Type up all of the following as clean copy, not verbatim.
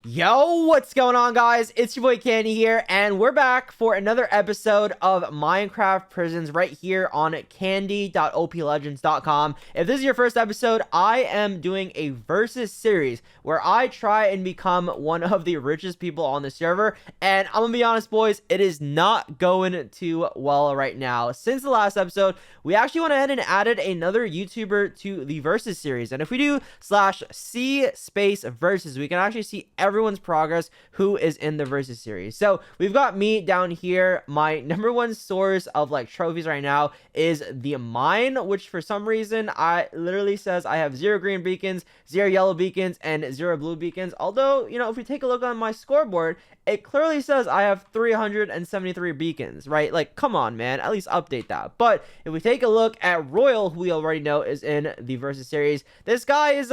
Yo, what's going on, guys? It's your boy Candy here, and we're back for another episode of Minecraft Prisons right here on candy.oplegends.com. If this is your first episode, I am doing a versus series where I try and become one of the richest people on the server, and I'm gonna be honest, boys, it is not going too well right now. Since the last episode, we actually went ahead and added another YouTuber to the versus series, and if we do /c space versus, we can actually see everyone's progress who is in the versus series. So we've got me down here. My number one source of like trophies right now is the mine, which for some reason I literally says I have 0 green beacons, 0 yellow beacons, and 0 blue beacons. Although, you know, if we take a look on my scoreboard, it clearly says I have 373 beacons, right? Like, come on, man, at least update that. But if we take a look at Royal, who we already know is in the versus series, this guy is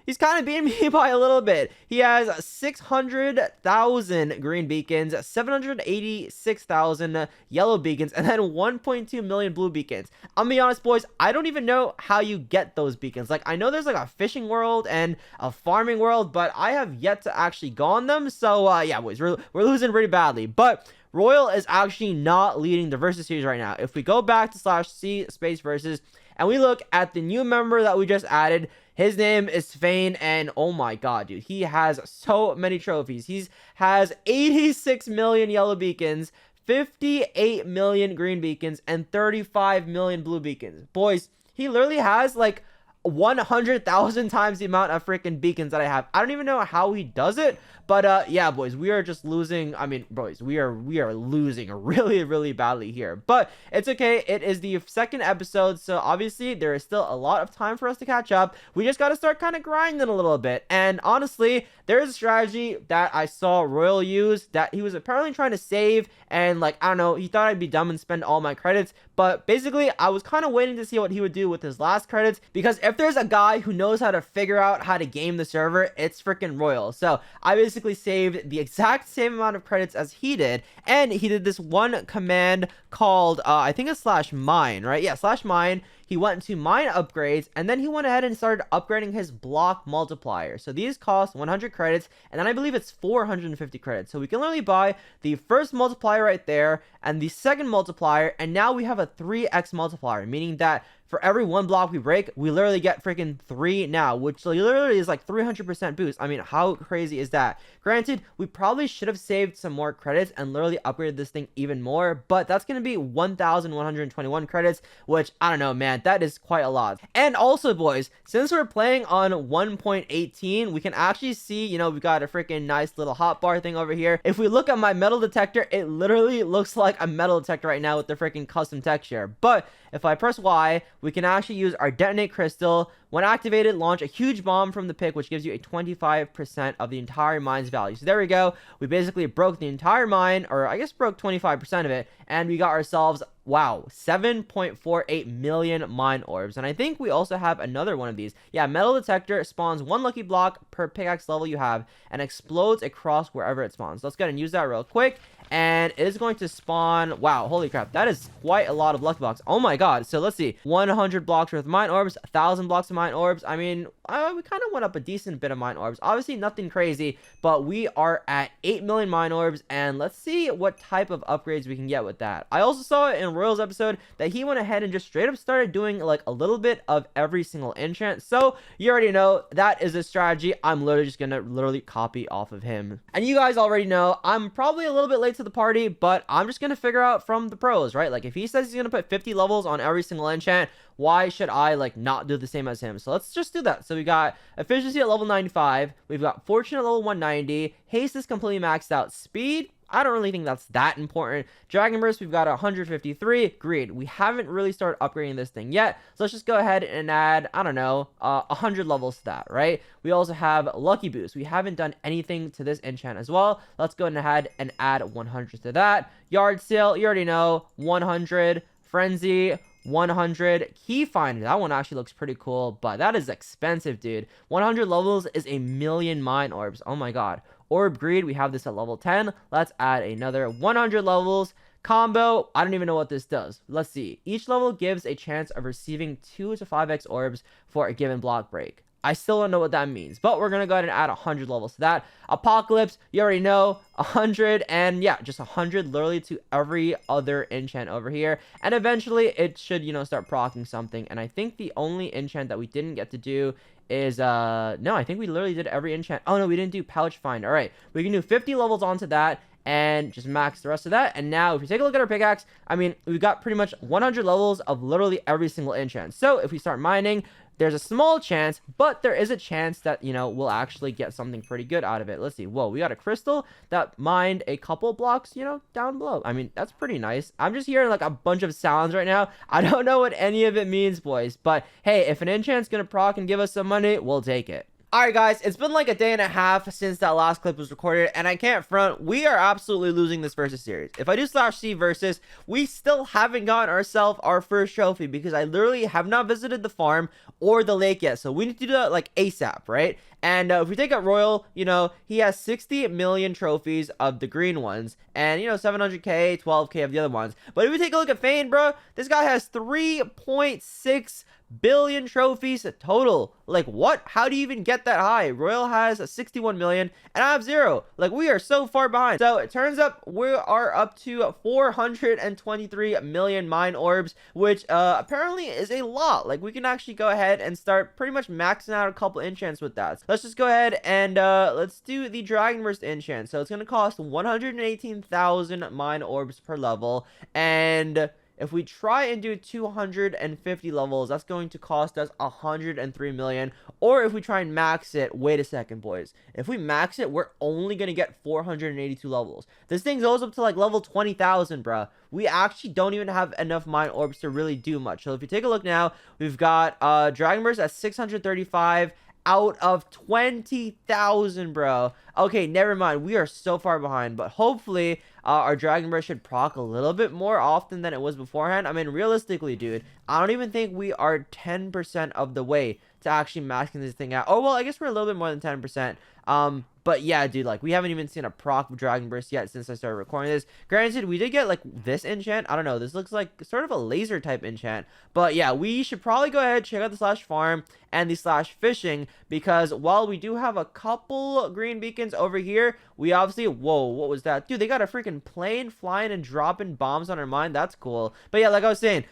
he's kind of beating me by a little bit. He has 600,000 green beacons, 786,000 yellow beacons, and then 1.2 million blue beacons. I'm gonna be honest, boys, I don't even know how you get those beacons. Like, I know there's like a fishing world and a farming world, but I have yet to actually go on them. So yeah, boys, we're losing pretty badly. But Royal is actually not leading the versus series right now. If we go back to /c space versus and we look at the new member that we just added, his name is Fane, and oh my god, dude, he has so many trophies. He has 86 million yellow beacons, 58 million green beacons, and 35 million blue beacons. Boys, he literally has like 100,000 times the amount of freaking beacons that I have. I don't even know how he does it, but yeah, boys, we are just losing. I mean, boys, we are losing really badly here, but it's okay. It is the second episode, so obviously there is still a lot of time for us to catch up. We just got to start kind of grinding a little bit. And honestly, there is a strategy that I saw Royal use that he was apparently trying to save, and like, I don't know, he thought I'd be dumb and spend all my credits, but basically I was kind of waiting to see what he would do with his last credits, because if there's a guy who knows how to figure out how to game the server, it's freaking Royal. So I basically saved the exact same amount of credits as he did, and he did this one command called I think it's /mine, right? Yeah, /mine. He went to mine upgrades, and then he went ahead and started upgrading his block multiplier. So these cost 100 credits, and then I believe it's 450 credits. So we can literally buy the first multiplier right there and the second multiplier, and now we have a 3x multiplier, meaning that for every one block we break, we literally get freaking 3 now, which literally is like 300% boost. I mean, how crazy is that? Granted, we probably should have saved some more credits and literally upgraded this thing even more, but that's going to be 1,121 credits, which, I don't know, man, that is quite a lot. And also, boys, since we're playing on 1.18, we can actually see, you know, we got a freaking nice little hotbar thing over here. If we look at my metal detector, it literally looks like a metal detector right now with the freaking custom texture. But if I press Y, we can actually use our detonate crystal. When activated, launch a huge bomb from the pick, which gives you a 25% of the entire mine's value. So there we go. We basically broke the entire mine, or I guess broke 25% of it, and we got ourselves, wow, 7.48 million mine orbs. And I think we also have another one of these. Yeah, metal detector spawns 1 lucky block per pickaxe level you have and explodes across wherever it spawns. Let's go ahead and use that real quick. And it is going to spawn, wow, holy crap, that is quite a lot of lucky blocks. Oh my god. So let's see, 100 blocks worth of mine orbs, 1,000 blocks of mine orbs. I mean, we kind of went up a decent bit of mine orbs. Obviously nothing crazy, but we are at 8 million mine orbs, and let's see what type of upgrades we can get with that. I also saw it in Royal's episode that he went ahead and just straight up started doing like a little bit of every single enchant. So you already know that is a strategy I'm literally just gonna copy off of him. And you guys already know I'm probably a little bit late to the party, but I'm just gonna figure out from the pros, right? Like, if he says he's gonna put 50 levels on every single enchant, why should I like not do the same as him? So let's just do that. So we got efficiency at level 95, we've got fortune at level 190, haste is completely maxed out, speed, I don't really think that's that important. Dragon Burst, we've got 153. Greed, we haven't really started upgrading this thing yet. So let's just go ahead and add, I don't know, 100 levels to that, right? We also have Lucky Boost. We haven't done anything to this enchant as well. Let's go ahead and add 100 to that. Yard Sale, you already know, 100. Frenzy, 100. Key Finder, that one actually looks pretty cool, but that is expensive, dude. 100 levels is a million mine orbs. Oh my god. Orb Greed, we have this at level 10. Let's add another 100 levels. Combo, I don't even know what this does. Let's see. Each level gives a chance of receiving 2 to 5x orbs for a given block break. I still don't know what that means, but we're gonna go ahead and add 100 levels to that. Apocalypse, you already know, 100, and yeah, just 100 literally to every other enchant over here, and eventually it should, you know, start proccing something. And I think the only enchant that we didn't get to do is no, I think we literally did every enchant. Oh no, we didn't do pouch find. All right, we can do 50 levels onto that and just max the rest of that. And now if you take a look at our pickaxe, I mean, we've got pretty much 100 levels of literally every single enchant. So if we start mining, there's a small chance, but there is a chance that, you know, we'll actually get something pretty good out of it. Let's see. Whoa, we got a crystal that mined a couple blocks, you know, down below. I mean, that's pretty nice. I'm just hearing like a bunch of sounds right now. I don't know what any of it means, boys, but hey, if an enchant's gonna proc and give us some money, we'll take it. Alright guys, it's been like a day and a half since that last clip was recorded, and I can't front, we are absolutely losing this versus series. If I do /C versus, we still haven't gotten ourselves our first trophy because I literally have not visited the farm or the lake yet, so we need to do that like ASAP, right? And if we take out Royal, you know, he has 60 million trophies of the green ones, and, you know, 700k, 12k of the other ones. But if we take a look at Fane, bro, this guy has 3.6 billion trophies total. Like, what? How do you even get that high? Royal has 61 million and I have 0. Like, we are so far behind. So it turns up we are up to 423 million mine orbs, which apparently is a lot. Like, we can actually go ahead and start pretty much maxing out a couple enchants with that. Let's just go ahead and let's do the Dragon Burst enchant. So it's gonna cost 118,000 mine orbs per level, and if we try and do 250 levels, that's going to cost us 103 million. Or if we try and max it, wait a second, boys. If we max it, we're only going to get 482 levels. This thing goes up to like level 20,000, bruh. We actually don't even have enough mine orbs to really do much. So if you take a look now, we've got Dragon Burst at 635 out of 20,000, bro. Okay, never mind. We are so far behind, but hopefully our Dragon Burst should proc a little bit more often than it was beforehand. I mean, realistically, dude, I don't even think we are 10% of the way to actually maxing this thing out. Oh, well, I guess we're a little bit more than 10%. But yeah, dude, like, we haven't even seen a proc Dragon Burst yet since I started recording this. Granted, we did get, like, this enchant. I don't know. This looks like sort of a laser type enchant. But yeah, we should probably go ahead, check out the /farm and the /fishing, because while we do have a couple green beacons over here, we obviously, whoa, what was that? Dude, they got a freaking plane flying and dropping bombs on our mine. That's cool. But yeah, like I was saying,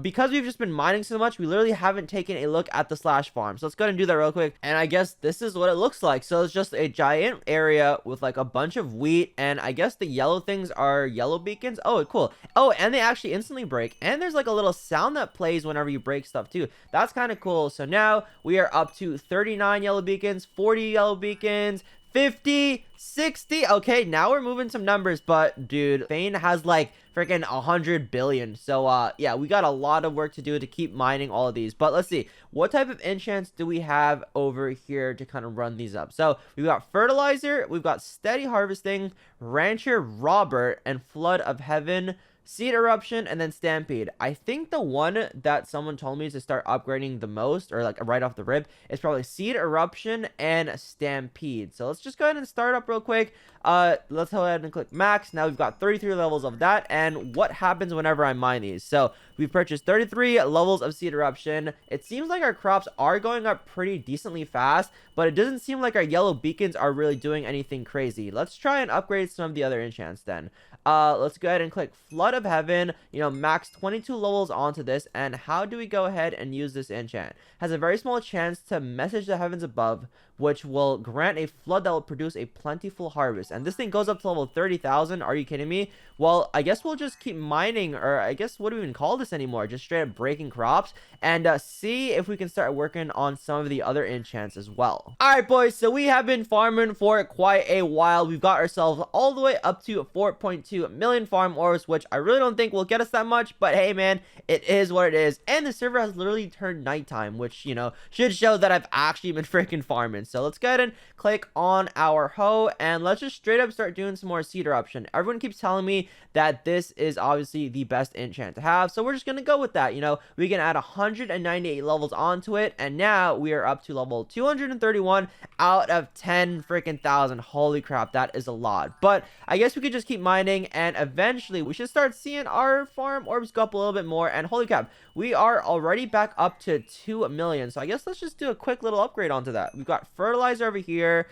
because we've just been mining so much, we literally haven't taken a look at the /farm. So let's go ahead and do that real quick. And I guess this is what it looks like. So it's just a giant area with like a bunch of wheat, and I guess the yellow things are yellow beacons. Oh, cool. Oh, and they actually instantly break, and there's like a little sound that plays whenever you break stuff too. That's kind of cool. So now we are up to 39 yellow beacons, 40 yellow beacons, 50, 60. Okay, now we're moving some numbers, but dude, Fane has like freaking 100 billion. So yeah, we got a lot of work to do to keep mining all of these. But let's see, what type of enchants do we have over here to kind of run these up? So we've got fertilizer, we've got steady harvesting, rancher Robert, and flood of heaven, seed eruption, and then stampede. I think the one that someone told me to start upgrading the most, or like right off the rip, is probably seed eruption and stampede. So let's just go ahead and start up real quick. Let's go ahead and click max. Now we've got 33 levels of that, and what happens whenever I mine these? So we've purchased 33 levels of seed eruption. It seems like our crops are going up pretty decently fast, but it doesn't seem like our yellow beacons are really doing anything crazy. Let's try and upgrade some of the other enchants then. Let's go ahead and click flood of heaven, you know, max 22 levels onto this. And how do we go ahead and use this enchant? Has a very small chance to message the heavens above, which will grant a flood that will produce a plentiful harvest. And this thing goes up to level 30,000. Are you kidding me? Well, I guess we'll just keep mining, or I guess, what do we even call this anymore? Just straight up breaking crops, and see if we can start working on some of the other enchants as well. Alright, boys, so we have been farming for quite a while. We've got ourselves all the way up to 4.2 million farm orbs, which I really don't think will get us that much, but hey, man, it is what it is. And the server has literally turned nighttime, which, you know, should show that I've actually been freaking farming. enchantments. So let's go ahead and click on our hoe, and let's just straight up start doing some more seed eruption. Everyone keeps telling me that this is obviously the best enchant to have, so we're just gonna go with that. You know, we can add 198 levels onto it, and now we are up to level 231 out of 10 freaking thousand. Holy crap, that is a lot. But I guess we could just keep mining, and eventually we should start seeing our farm orbs go up a little bit more. And holy crap, we are already back up to 2 million. So I guess let's just do a quick little upgrade onto that. We've got fertilizer over here,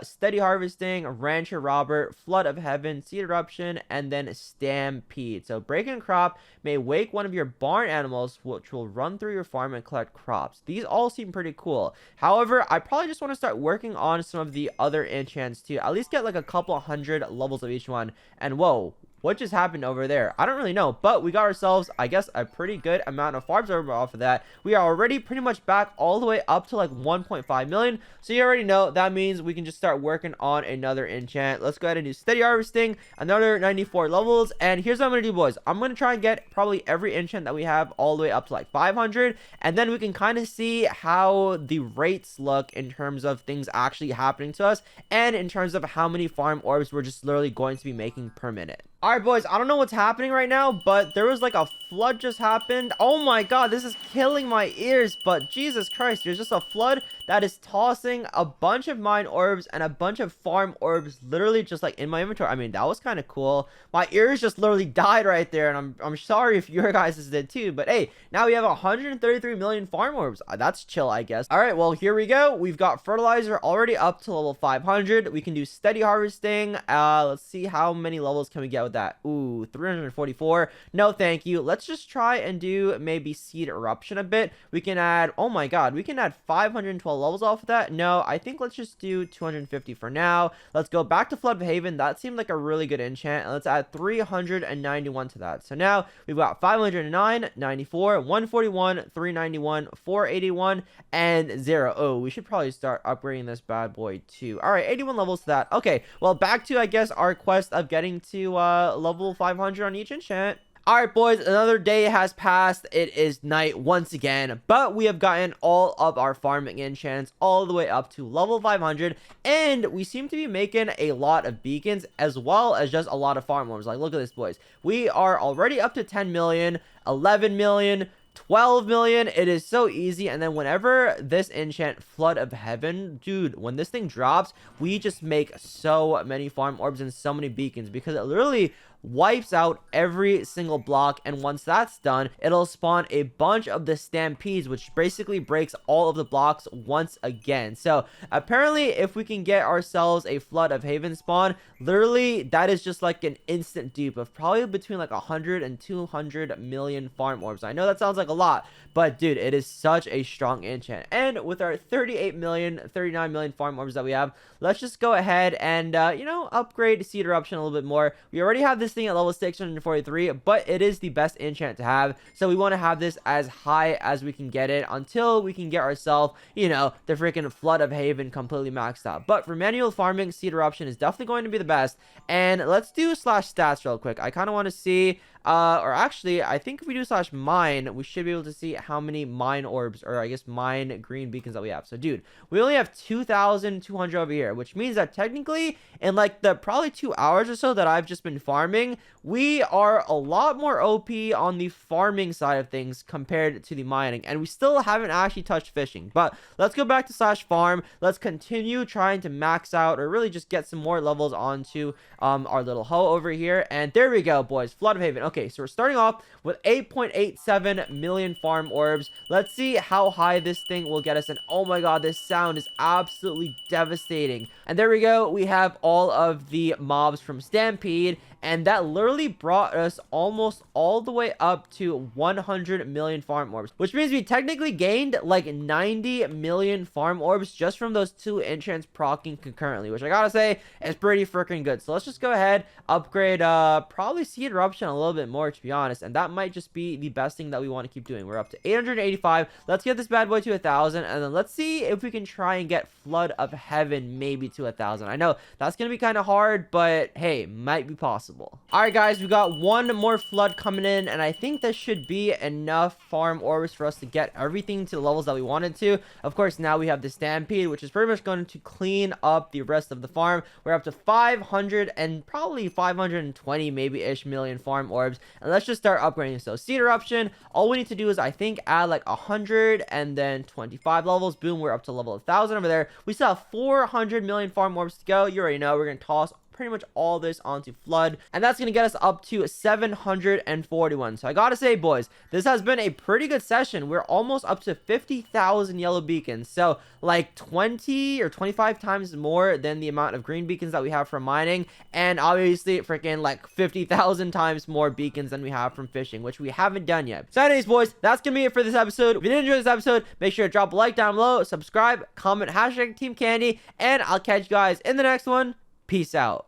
steady harvesting, rancher Robert, flood of heaven, seed eruption, and then stampede. So breaking crop may wake one of your barn animals, which will run through your farm and collect crops. These all seem pretty cool. However, I probably just want to start working on some of the other enchants to at least get like a couple hundred levels of each one. And whoa, what just happened over there? I don't really know, but we got ourselves, I guess, a pretty good amount of farms over off of that. We are already pretty much back all the way up to like 1.5 million. So you already know that means we can just start working on another enchant. Let's go ahead and do steady harvesting, another 94 levels. And here's what I'm gonna do, boys. I'm gonna try and get probably every enchant that we have all the way up to like 500, and then we can kind of see how the rates look in terms of things actually happening to us, and in terms of how many farm orbs we're just literally going to be making per minute. Alright, boys, I don't know what's happening right now, but there was like a flood just happened. Oh my god, this is killing my ears, but Jesus Christ, there's just a flood that is tossing a bunch of mine orbs and a bunch of farm orbs literally just like in my inventory. I mean, that was kind of cool. My ears just literally died right there, and I'm sorry if your guys did too, but hey, now we have 133 million farm orbs. That's chill, I guess. Alright, well, here we go. We've got fertilizer already up to level 500. We can do steady harvesting. Let's see how many levels can we get with that. Ooh, 344. No thank you. Let's just try and do maybe seed eruption a bit. We can add, oh my god, we can add 512 levels off of that. No, I think let's just do 250 for now. Let's go back to flood of haven. That seemed like a really good enchant, and let's add 391 to that. So now we've got 509, 94, 141, 391, 481, and 0. Oh, we should probably start upgrading this bad boy too. All right, 81 levels to that. Okay, well, back to, I guess, our quest of getting to level 500 on each enchant. Alright, boys, another day has passed. It is night once again, but we have gotten all of our farming enchants all the way up to level 500, and we seem to be making a lot of beacons as well as just a lot of farm worms. Like, look at this, boys. We are already up to 10 million, 11 million, 12 million. It is so easy. And then whenever this enchant flood of heaven, dude, when this thing drops, we just make so many farm orbs and so many beacons, because it literally wipes out every single block. And once that's done, it'll spawn a bunch of the stampedes, which basically breaks all of the blocks once again. So apparently, if we can get ourselves a flood of haven spawn, literally that is just like an instant dupe of probably between like 100 and 200 million farm orbs. I know that sounds like a lot, but dude, it is such a strong enchant. And with our 38 million, 39 million farm orbs that we have, let's just go ahead and you know, upgrade seed eruption a little bit more. We already have this thing at level 643, but it is the best enchant to have, so we want to have this as high as we can get it until we can get ourselves, you know, the freaking flood of haven completely maxed out. But for manual farming, seed eruption is definitely going to be the best. And let's do slash stats real quick. I kind of want to see or actually, I think if we do slash mine, we should be able to see how many mine orbs, or I guess mine green beacons that we have. So dude, we only have 2,200 over here, which means that technically in like the probably 2 hours or so that I've just been farming, we are a lot more OP on the farming side of things compared to the mining, and we still haven't actually touched fishing. But let's go back to slash farm. Let's continue trying to max out, or really just get some more levels onto our little hoe over here. And there we go, boys, flood of haven. Okay, so we're starting off with 8.87 million farm orbs. Let's see how high this thing will get us. And oh my god, this sound is absolutely devastating. And there we go, we have all of the mobs from Stampede, and that literally brought us almost all the way up to 100 million farm orbs, which means we technically gained like 90 million farm orbs just from those two enchants proccing concurrently, which I gotta say is pretty freaking good. So let's just go ahead, upgrade probably seed eruption a little bit more, to be honest, and that might just be the best thing that we want to keep doing. We're up to 885. Let's get this bad boy to 1,000, and then let's see if we can try and get flood of heaven maybe to 1,000. I know that's gonna be kind of hard, but hey, might be possible. possible. All right, guys, we got one more flood coming in, and I think this should be enough farm orbs for us to get everything to the levels that we wanted to. Of course, now we have the stampede, which is pretty much going to clean up the rest of the farm. We're up to 500 and probably 520 maybe-ish million farm orbs, and let's just start upgrading. So seed eruption, all we need to do is I think add like 100 and then 25 levels. Boom, we're up to level 1000 over there. We still have 400 million farm orbs to go. You already know we're gonna toss pretty much all this onto flood, and that's gonna get us up to 741. So I gotta say, boys, this has been a pretty good session. We're almost up to 50,000 yellow beacons, so like 20 or 25 times more than the amount of green beacons that we have from mining, and obviously freaking like 50,000 times more beacons than we have from fishing, which we haven't done yet. So anyways, boys, that's gonna be it for this episode. If you did enjoy this episode, make sure to drop a like down below, subscribe, comment #TeamCandy, and I'll catch you guys in the next one. Peace out.